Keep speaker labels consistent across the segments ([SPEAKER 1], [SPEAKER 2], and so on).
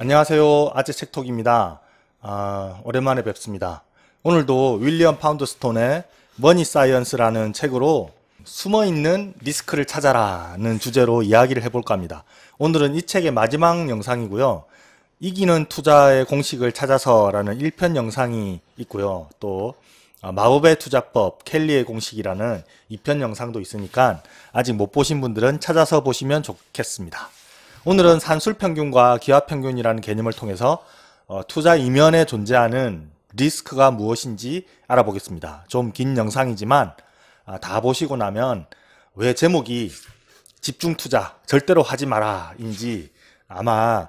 [SPEAKER 1] 안녕하세요. 아재책톡입니다. 오랜만에 뵙습니다. 오늘도 윌리엄 파운드스톤의 머니 사이언스라는 책으로 숨어있는 리스크를 찾아라는 주제로 이야기를 해볼까 합니다. 오늘은 이 책의 마지막 영상이고요. 이기는 투자의 공식을 찾아서라는 1편 영상이 있고요. 또 마법의 투자법 켈리의 공식이라는 2편 영상도 있으니까 아직 못 보신 분들은 찾아서 보시면 좋겠습니다. 오늘은 산술평균과 기하평균이라는 개념을 통해서 투자 이면에 존재하는 리스크가 무엇인지 알아보겠습니다. 좀 긴 영상이지만 다 보시고 나면 왜 제목이 집중투자 절대로 하지 마라 인지 아마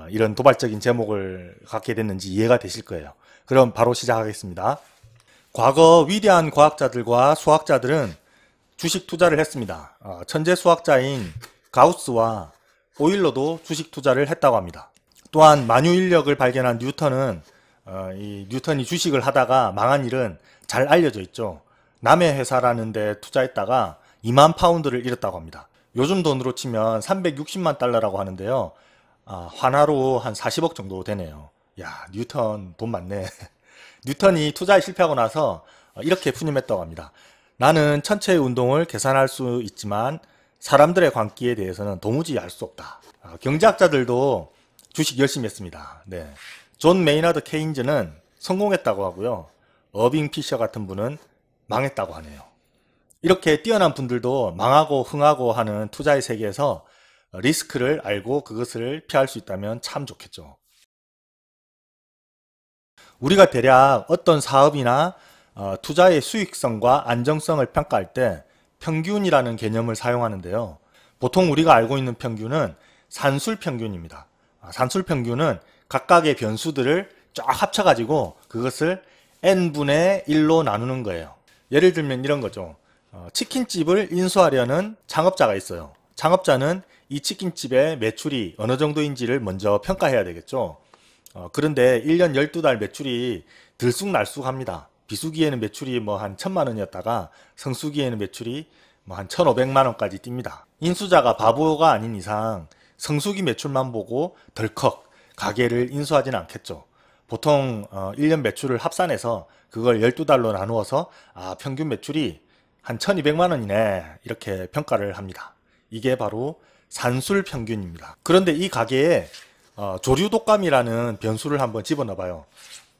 [SPEAKER 1] 이런 도발적인 제목을 갖게 됐는지 이해가 되실 거예요. 그럼 바로 시작하겠습니다. 과거 위대한 과학자들과 수학자들은 주식 투자를 했습니다. 천재 수학자인 가우스와 오일러도 주식 투자를 했다고 합니다. 또한 만유인력을 발견한 뉴턴은 이 뉴턴이 주식을 하다가 망한 일은 잘 알려져 있죠. 남의 회사라는 데 투자했다가 2만 파운드를 잃었다고 합니다. 요즘 돈으로 치면 360만 달러라고 하는데요. 환화로 한 40억 정도 되네요. 야, 뉴턴 돈 많네. 뉴턴이 투자에 실패하고 나서 이렇게 푸념했다고 합니다. 나는 천체의 운동을 계산할 수 있지만 사람들의 광기에 대해서는 도무지 알 수 없다. 경제학자들도 주식 열심히 했습니다. 네. 존 메이너드 케인즈는 성공했다고 하고요. 어빙 피셔 같은 분은 망했다고 하네요. 이렇게 뛰어난 분들도 망하고 흥하고 하는 투자의 세계에서 리스크를 알고 그것을 피할 수 있다면 참 좋겠죠. 우리가 대략 어떤 사업이나 투자의 수익성과 안정성을 평가할 때 평균이라는 개념을 사용하는데요. 보통 우리가 알고 있는 평균은 산술평균입니다. 산술평균은 각각의 변수들을 쫙 합쳐가지고 그것을 n분의 1로 나누는 거예요. 예를 들면 이런 거죠. 치킨집을 인수하려는 창업자가 있어요. 창업자는 이 치킨집의 매출이 어느 정도인지를 먼저 평가해야 되겠죠. 그런데 1년 12달 매출이 들쑥날쑥합니다. 비수기에는 매출이 뭐 한 1000만 원이었다가 성수기에는 매출이 뭐 한 1500만 원까지 뜁니다. 인수자가 바보가 아닌 이상 성수기 매출만 보고 덜컥 가게를 인수하지는 않겠죠. 보통 1년 매출을 합산해서 그걸 12달로 나누어서 평균 매출이 한 1200만 원이네 이렇게 평가를 합니다. 이게 바로 산술평균입니다. 그런데 이 가게에 조류독감이라는 변수를 한번 집어넣어봐요.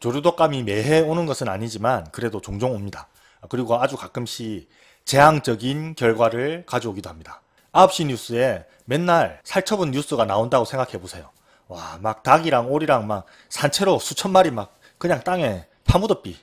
[SPEAKER 1] 조류독감이 매해 오는 것은 아니지만 그래도 종종 옵니다. 그리고 아주 가끔씩 재앙적인 결과를 가져오기도 합니다. 9시 뉴스에 맨날 살처분 뉴스가 나온다고 생각해 보세요. 와, 막 닭이랑 오리랑 막 산채로 수천 마리 막 그냥 땅에 파묻었비.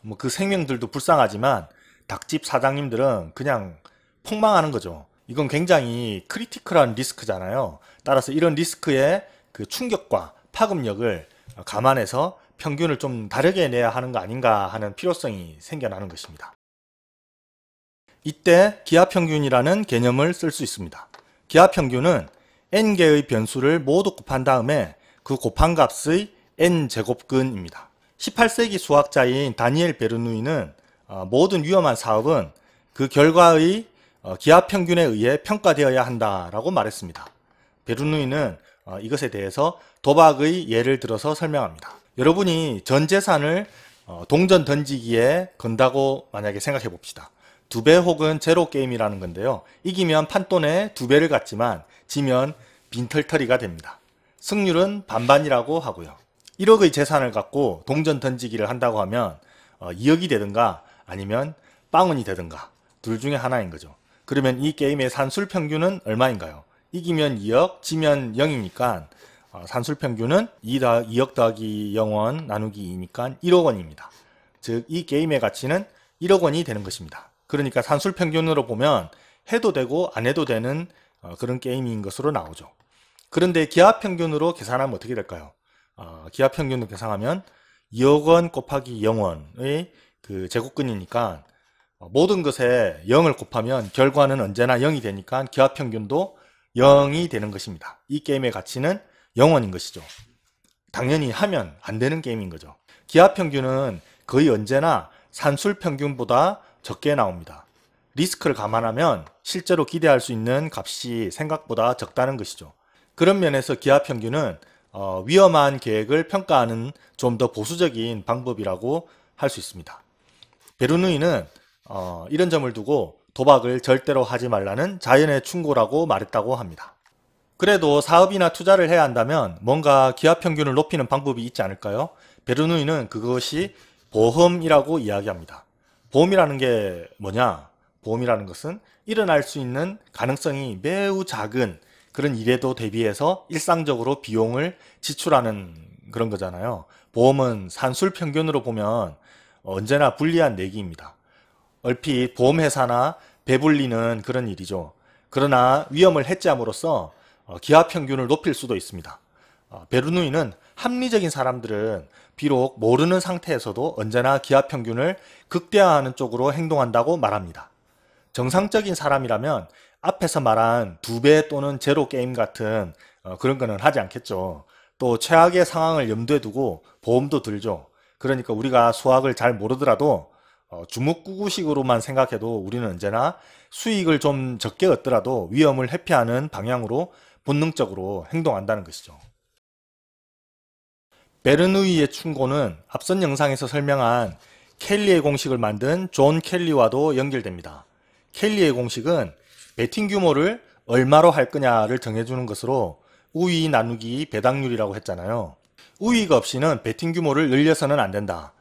[SPEAKER 1] 뭐 그 생명들도 불쌍하지만 닭집 사장님들은 그냥 폭망하는 거죠. 이건 굉장히 크리티컬한 리스크잖아요. 따라서 이런 리스크의 그 충격과 파급력을 감안해서 평균을 좀 다르게 내야 하는 거 아닌가 하는 필요성이 생겨나는 것입니다. 이때 기하평균이라는 개념을 쓸 수 있습니다. 기하평균은 n개의 변수를 모두 곱한 다음에 그 곱한 값의 n제곱근입니다. 18세기 수학자인 다니엘 베르누이는 모든 위험한 사업은 그 결과의 기하평균에 의해 평가되어야 한다라고 말했습니다. 베르누이는 이것에 대해서 도박의 예를 들어서 설명합니다. 여러분이 전 재산을 동전 던지기에 건다고 만약에 생각해 봅시다. 2배 혹은 제로 게임이라는 건데요. 이기면 판돈에 2배를 갖지만 지면 빈털터리가 됩니다. 승률은 반반이라고 하고요. 1억의 재산을 갖고 동전 던지기를 한다고 하면 2억이 되든가 아니면 빵원이 되든가 둘 중에 하나인 거죠. 그러면 이 게임의 산술평균은 얼마인가요? 이기면 2억, 지면 0이니까 산술평균은 2억 더하기 0원 나누기 2니까 1억 원입니다. 즉 이 게임의 가치는 1억 원이 되는 것입니다. 그러니까 산술평균으로 보면 해도 되고 안 해도 되는 그런 게임인 것으로 나오죠. 그런데 기하평균으로 계산하면 어떻게 될까요? 기하평균으로 계산하면 2억 원 곱하기 0원의 그 제곱근이니까 모든 것에 0을 곱하면 결과는 언제나 0이 되니까 기하평균도 0이 되는 것입니다. 이 게임의 가치는 0원인 것이죠. 당연히 하면 안 되는 게임인 거죠. 기하평균은 거의 언제나 산술평균보다 적게 나옵니다. 리스크를 감안하면 실제로 기대할 수 있는 값이 생각보다 적다는 것이죠. 그런 면에서 기하평균은 위험한 계획을 평가하는 좀 더 보수적인 방법이라고 할 수 있습니다. 베르누이는 이런 점을 두고 도박을 절대로 하지 말라는 자연의 충고라고 말했다고 합니다. 그래도 사업이나 투자를 해야 한다면 뭔가 기업 평균을 높이는 방법이 있지 않을까요? 베르누이는 그것이 보험이라고 이야기합니다. 보험이라는 게 뭐냐? 보험이라는 것은 일어날 수 있는 가능성이 매우 작은 그런 일에도 대비해서 일상적으로 비용을 지출하는 그런 거잖아요. 보험은 산술 평균으로 보면 언제나 불리한 내기입니다. 얼핏 보험회사나 배불리는 그런 일이죠. 그러나 위험을 해지함으로써 기업 평균을 높일 수도 있습니다. 베르누이는 합리적인 사람들은 비록 모르는 상태에서도 언제나 기업 평균을 극대화하는 쪽으로 행동한다고 말합니다. 정상적인 사람이라면 앞에서 말한 2배 또는 제로 게임 같은 그런 거는 하지 않겠죠. 또 최악의 상황을 염두에 두고 보험도 들죠. 그러니까 우리가 수학을 잘 모르더라도 주묵구구식으로만 생각해도 우리는 언제나 수익을 좀 적게 얻더라도 위험을 회피하는 방향으로 본능적으로 행동한다는 것이죠. 베르누이의 충고는 앞선 영상에서 설명한 켈리의 공식을 만든 존 켈리와도 연결됩니다. 켈리의 공식은 베팅 규모를 얼마로 할 거냐를 정해주는 것으로 우위 나누기 배당률이라고 했잖아요. 우위가 없이는 베팅 규모를 늘려서는 안 된다.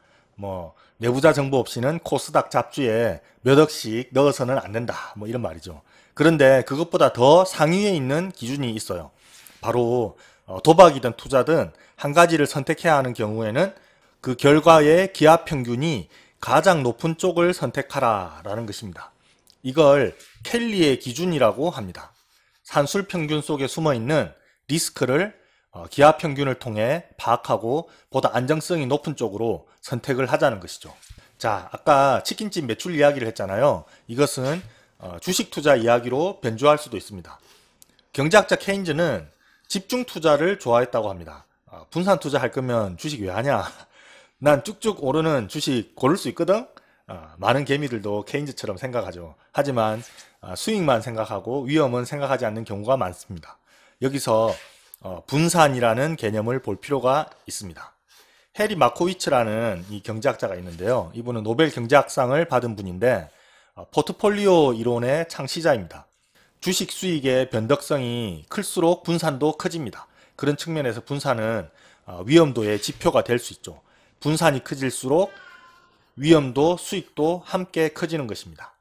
[SPEAKER 1] 내부자 정보 없이는 코스닥 잡주에 몇 억씩 넣어서는 안 된다. 이런 말이죠. 그런데 그것보다 더 상위에 있는 기준이 있어요. 바로 도박이든 투자든 한 가지를 선택해야 하는 경우에는 그 결과의 기업 평균이 가장 높은 쪽을 선택하라 라는 것입니다. 이걸 켈리의 기준이라고 합니다. 산술 평균 속에 숨어있는 리스크를 기업 평균을 통해 파악하고 보다 안정성이 높은 쪽으로 선택을 하자는 것이죠. 자, 아까 치킨집 매출 이야기를 했잖아요. 이것은 주식 투자 이야기로 변주할 수도 있습니다. 경제학자 케인즈는 집중 투자를 좋아했다고 합니다. 분산 투자할 거면 주식 왜 하냐? 난 쭉쭉 오르는 주식 고를 수 있거든? 많은 개미들도 케인즈처럼 생각하죠. 하지만 수익만 생각하고 위험은 생각하지 않는 경우가 많습니다. 여기서 분산이라는 개념을 볼 필요가 있습니다. 해리 마코위츠라는 이 경제학자가 있는데요. 이분은 노벨 경제학상을 받은 분인데 포트폴리오 이론의 창시자입니다. 주식 수익의 변덕성이 클수록 분산도 커집니다. 그런 측면에서 분산은 위험도의 지표가 될 수 있죠. 분산이 커질수록 위험도 수익도 함께 커지는 것입니다.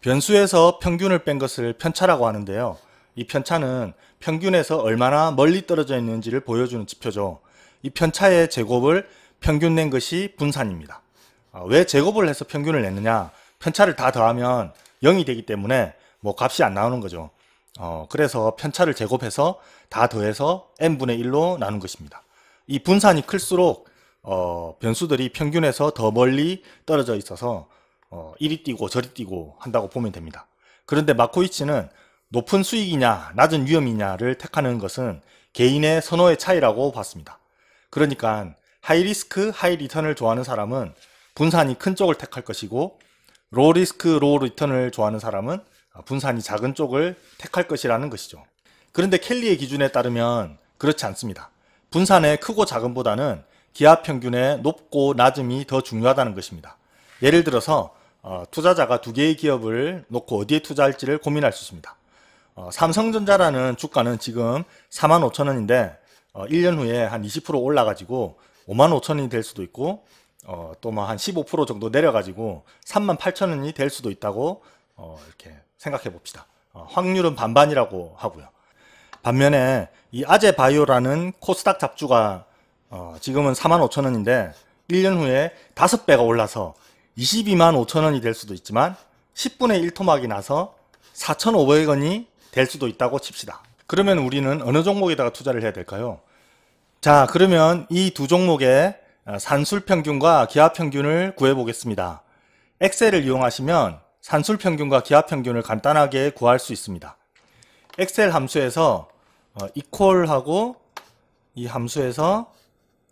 [SPEAKER 1] 변수에서 평균을 뺀 것을 편차라고 하는데요. 이 편차는 평균에서 얼마나 멀리 떨어져 있는지를 보여주는 지표죠. 이 편차의 제곱을 평균 낸 것이 분산입니다. 왜 제곱을 해서 평균을 냈느냐? 편차를 다 더하면 0이 되기 때문에 값이 안 나오는 거죠. 그래서 편차를 제곱해서 다 더해서 n분의 1로 나눈 것입니다. 이 분산이 클수록 변수들이 평균에서 더 멀리 떨어져 있어서 이리 뛰고 저리 뛰고 한다고 보면 됩니다. 그런데 마코위츠는 높은 수익이냐 낮은 위험이냐를 택하는 것은 개인의 선호의 차이라고 봤습니다. 그러니까 하이 리스크 하이 리턴을 좋아하는 사람은 분산이 큰 쪽을 택할 것이고 로우 리스크 로우 리턴을 좋아하는 사람은 분산이 작은 쪽을 택할 것이라는 것이죠. 그런데 켈리의 기준에 따르면 그렇지 않습니다. 분산의 크고 작음보다는 기업 평균의 높고 낮음이 더 중요하다는 것입니다. 예를 들어서 투자자가 2개의 기업을 놓고 어디에 투자할지를 고민할 수 있습니다. 삼성전자라는 주가는 지금 45,000원인데 1년 후에 한 20% 올라가지고 55,000원이 될 수도 있고 또 한 15% 정도 내려가지고 38,000원이 될 수도 있다고 이렇게 생각해 봅시다. 확률은 반반이라고 하고요. 반면에 이 아제바이오라는 코스닥 잡주가 지금은 45,000원인데 1년 후에 5배가 올라서 225,000원이 될 수도 있지만 10분의 1 토막이 나서 4,500원이 될 수도 있다고 칩시다. 그러면 우리는 어느 종목에다가 투자를 해야 될까요? 자, 그러면 이 두 종목의 산술평균과 기하평균을 구해보겠습니다. 엑셀을 이용하시면 산술평균과 기하평균을 간단하게 구할 수 있습니다. 엑셀 함수에서 equal하고 이 함수에서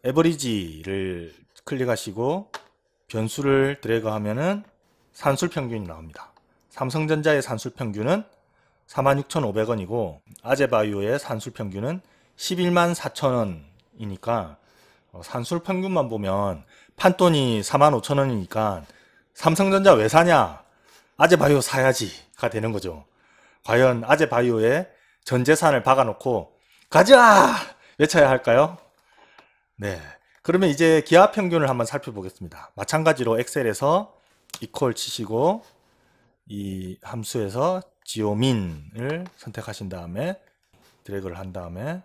[SPEAKER 1] average를 클릭하시고 변수를 드래그 하면은 산술평균이 나옵니다. 삼성전자의 산술평균은 46,500원이고 아제바이오의 산술평균은 114,000원 원이니까 산술 평균만 보면 판돈이 45,000원이니까 삼성전자 왜 사냐? 아재바이오 사야지가 되는 거죠. 과연 아재바이오에 전 재산을 박아놓고 가자! 외쳐야 할까요? 네. 그러면 이제 기하 평균을 한번 살펴보겠습니다. 마찬가지로 엑셀에서 이퀄 치시고 이 함수에서 지오민을 선택하신 다음에 드래그를 한 다음에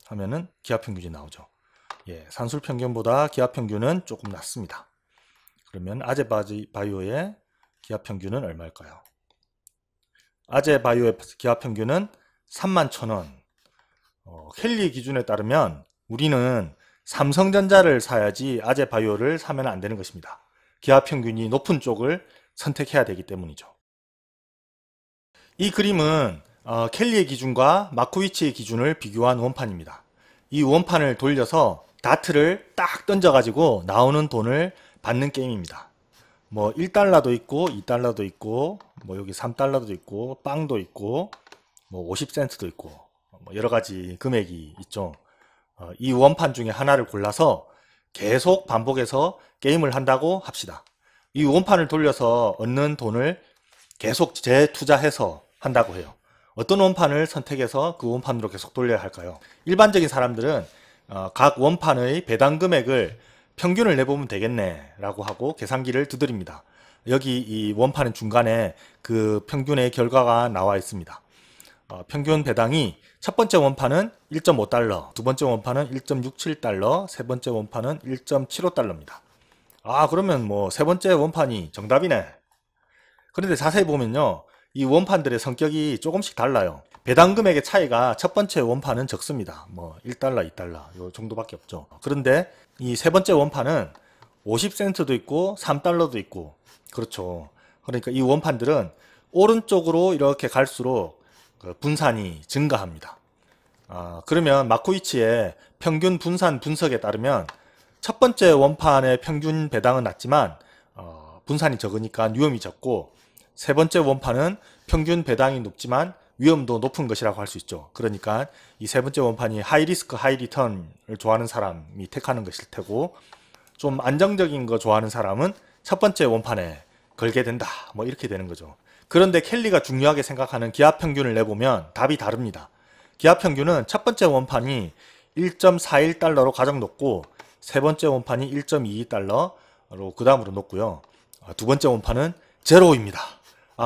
[SPEAKER 1] 하면은 기하 평균이 나오죠. 예, 산술 평균보다 기하 평균은 조금 낮습니다. 그러면 아재바이오의 기하 평균은 얼마일까요? 아재바이오의 기하 평균은 31,000원. 켈리 기준에 따르면 우리는 삼성전자를 사야지 아재바이오를 사면 안 되는 것입니다. 기하 평균이 높은 쪽을 선택해야 되기 때문이죠. 이 그림은 켈리의 기준과 마코위치의 기준을 비교한 원판입니다. 이 원판을 돌려서 다트를 딱 던져가지고 나오는 돈을 받는 게임입니다. 뭐 1달러도 있고 2달러도 있고 뭐 여기 3달러도 있고 빵도 있고 뭐 50센트도 있고 뭐 여러가지 금액이 있죠. 이 원판 중에 하나를 골라서 계속 반복해서 게임을 한다고 합시다. 이 원판을 돌려서 얻는 돈을 계속 재투자해서 한다고 해요. 어떤 원판을 선택해서 그 원판으로 계속 돌려야 할까요? 일반적인 사람들은 각 원판의 배당 금액을 평균을 내보면 되겠네 라고 하고 계산기를 두드립니다. 여기 이 원판의 중간에 그 평균의 결과가 나와 있습니다. 평균 배당이 첫 번째 원판은 1.5달러, 두 번째 원판은 1.67달러, 세 번째 원판은 1.75달러입니다. 그러면 뭐 세 번째 원판이 정답이네. 그런데 자세히 보면요, 이 원판들의 성격이 조금씩 달라요. 배당 금액의 차이가 첫 번째 원판은 적습니다. 뭐 1달러, 2달러 요 정도밖에 없죠. 그런데 이 세 번째 원판은 50센트도 있고 3달러도 있고 그렇죠. 그러니까 이 원판들은 오른쪽으로 이렇게 갈수록 그 분산이 증가합니다. 그러면 마코위치의 평균 분산 분석에 따르면 첫 번째 원판의 평균 배당은 낮지만 분산이 적으니까 위험이 적고, 세 번째 원판은 평균 배당이 높지만 위험도 높은 것이라고 할 수 있죠. 그러니까 이 세 번째 원판이 하이 리스크 하이 리턴을 좋아하는 사람이 택하는 것일 테고, 좀 안정적인 거 좋아하는 사람은 첫 번째 원판에 걸게 된다, 뭐 이렇게 되는 거죠. 그런데 켈리가 중요하게 생각하는 기하 평균을 내보면 답이 다릅니다. 기하 평균은 첫 번째 원판이 1.41달러로 가장 높고, 세 번째 원판이 1.22달러로 그 다음으로 높고요. 두 번째 원판은 제로입니다.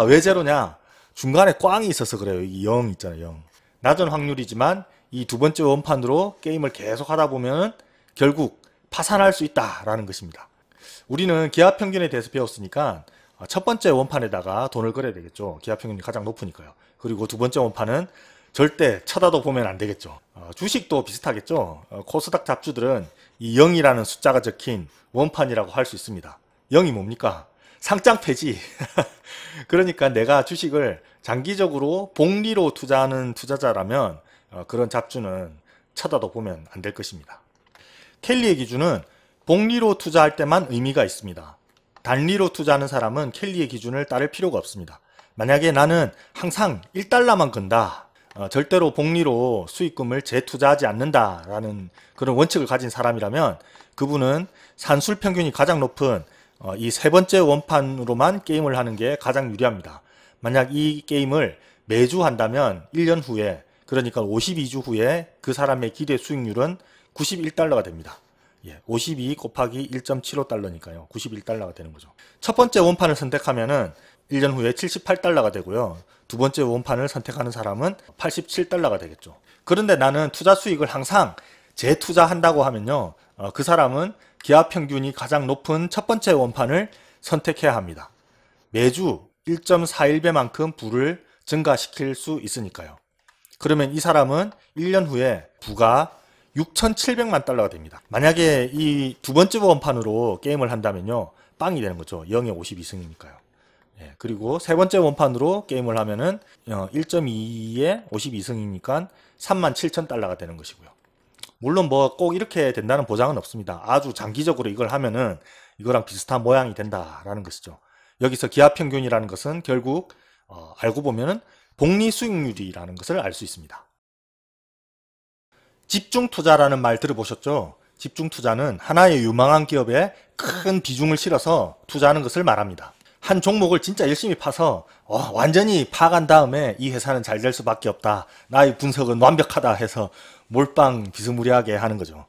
[SPEAKER 1] 왜 제로냐? 중간에 꽝이 있어서 그래요. 이 0 있잖아요. 0. 낮은 확률이지만 이 두 번째 원판으로 게임을 계속 하다 보면 결국 파산할 수 있다라는 것입니다. 우리는 기하 평균에 대해서 배웠으니까 첫 번째 원판에다가 돈을 걸어야 되겠죠. 기하 평균이 가장 높으니까요. 그리고 두 번째 원판은 절대 쳐다도 보면 안 되겠죠. 주식도 비슷하겠죠. 코스닥 잡주들은 이 0이라는 숫자가 적힌 원판이라고 할 수 있습니다. 0이 뭡니까? 상장폐지. 그러니까 내가 주식을 장기적으로 복리로 투자하는 투자자라면 그런 잡주는 쳐다도 보면 안 될 것입니다. 켈리의 기준은 복리로 투자할 때만 의미가 있습니다. 단리로 투자하는 사람은 켈리의 기준을 따를 필요가 없습니다. 만약에 나는 항상 1달러만 건다, 절대로 복리로 수익금을 재투자하지 않는다라는 그런 원칙을 가진 사람이라면 그분은 산술 평균이 가장 높은 이 세 번째 원판으로만 게임을 하는 게 가장 유리합니다. 만약 이 게임을 매주 한다면 1년 후에, 그러니까 52주 후에 그 사람의 기대 수익률은 91달러가 됩니다. 52 곱하기 1.75달러니까요. 91달러가 되는 거죠. 첫 번째 원판을 선택하면은 1년 후에 78달러가 되고요. 두 번째 원판을 선택하는 사람은 87달러가 되겠죠. 그런데 나는 투자 수익을 항상 재투자한다고 하면요, 그 사람은 기하 평균이 가장 높은 첫 번째 원판을 선택해야 합니다. 매주 1.41배만큼 부를 증가시킬 수 있으니까요. 그러면 이 사람은 1년 후에 부가 6,700만 달러가 됩니다. 만약에 이 두 번째 원판으로 게임을 한다면요, 빵이 되는 거죠. 0에 52승이니까요. 그리고 세 번째 원판으로 게임을 하면은 1.2에 52승이니까 37,000달러가 되는 것이고요. 물론 뭐 꼭 이렇게 된다는 보장은 없습니다. 아주 장기적으로 이걸 하면은 이거랑 비슷한 모양이 된다라는 것이죠. 여기서 기하 평균이라는 것은 결국 알고 보면은 복리 수익률이라는 것을 알 수 있습니다. 집중 투자라는 말 들어보셨죠? 집중 투자는 하나의 유망한 기업에 큰 비중을 실어서 투자하는 것을 말합니다. 한 종목을 진짜 열심히 파서 완전히 파간 다음에 이 회사는 잘 될 수밖에 없다. 나의 분석은 완벽하다 해서 몰빵 비스무리하게 하는 거죠.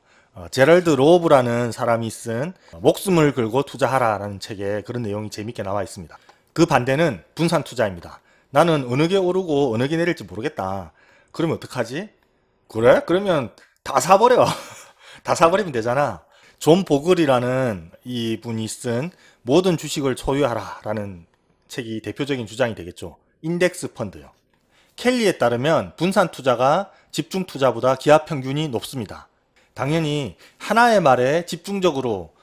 [SPEAKER 1] 제럴드 로브라는 사람이 쓴 목숨을 걸고 투자하라라는 책에 그런 내용이 재밌게 나와 있습니다. 그 반대는 분산 투자입니다. 나는 어느 게 오르고 어느 게 내릴지 모르겠다. 그러면 어떡하지? 그래? 그러면 다 사버려. 다 사버리면 되잖아. 존 보글이라는 이분이 쓴 모든 주식을 소유하라 라는 책이 대표적인 주장이 되겠죠. 인덱스 펀드요. 켈리에 따르면 분산 투자가 집중 투자보다 기하 평균이 높습니다. 당연히 하나의 말에 집중적으로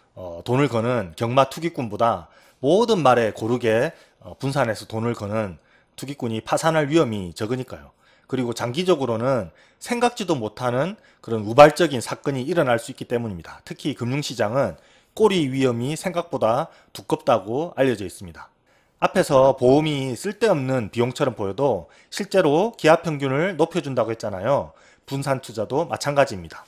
[SPEAKER 1] 돈을 거는 경마 투기꾼보다 모든 말에 고르게 분산해서 돈을 거는 투기꾼이 파산할 위험이 적으니까요. 그리고 장기적으로는 생각지도 못하는 그런 우발적인 사건이 일어날 수 있기 때문입니다. 특히 금융시장은 꼬리 위험이 생각보다 두껍다고 알려져 있습니다. 앞에서 보험이 쓸데없는 비용처럼 보여도 실제로 기하평균을 높여준다고 했잖아요. 분산 투자도 마찬가지입니다.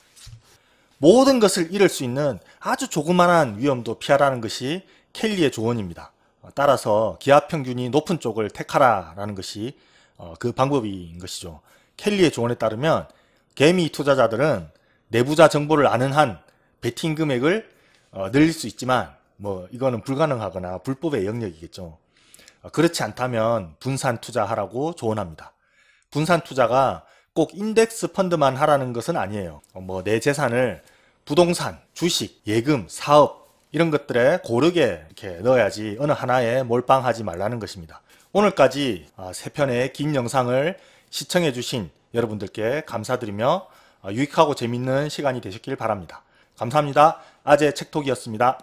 [SPEAKER 1] 모든 것을 잃을 수 있는 아주 조그만한 위험도 피하라는 것이 켈리의 조언입니다. 따라서 기하평균이 높은 쪽을 택하라라는 것이 그 방법인 것이죠. 켈리의 조언에 따르면 개미 투자자들은 내부자 정보를 아는 한 베팅 금액을 늘릴 수 있지만 이거는 불가능하거나 불법의 영역이겠죠. 그렇지 않다면 분산 투자하라고 조언합니다. 분산 투자가 꼭 인덱스 펀드만 하라는 것은 아니에요. 내 재산을 부동산, 주식, 예금, 사업 이런 것들에 고르게 이렇게 넣어야지 어느 하나에 몰빵하지 말라는 것입니다. 오늘까지 3편의 긴 영상을 시청해 주신 여러분들께 감사드리며 유익하고 재밌는 시간이 되셨길 바랍니다. 감사합니다. 아재 책톡이었습니다.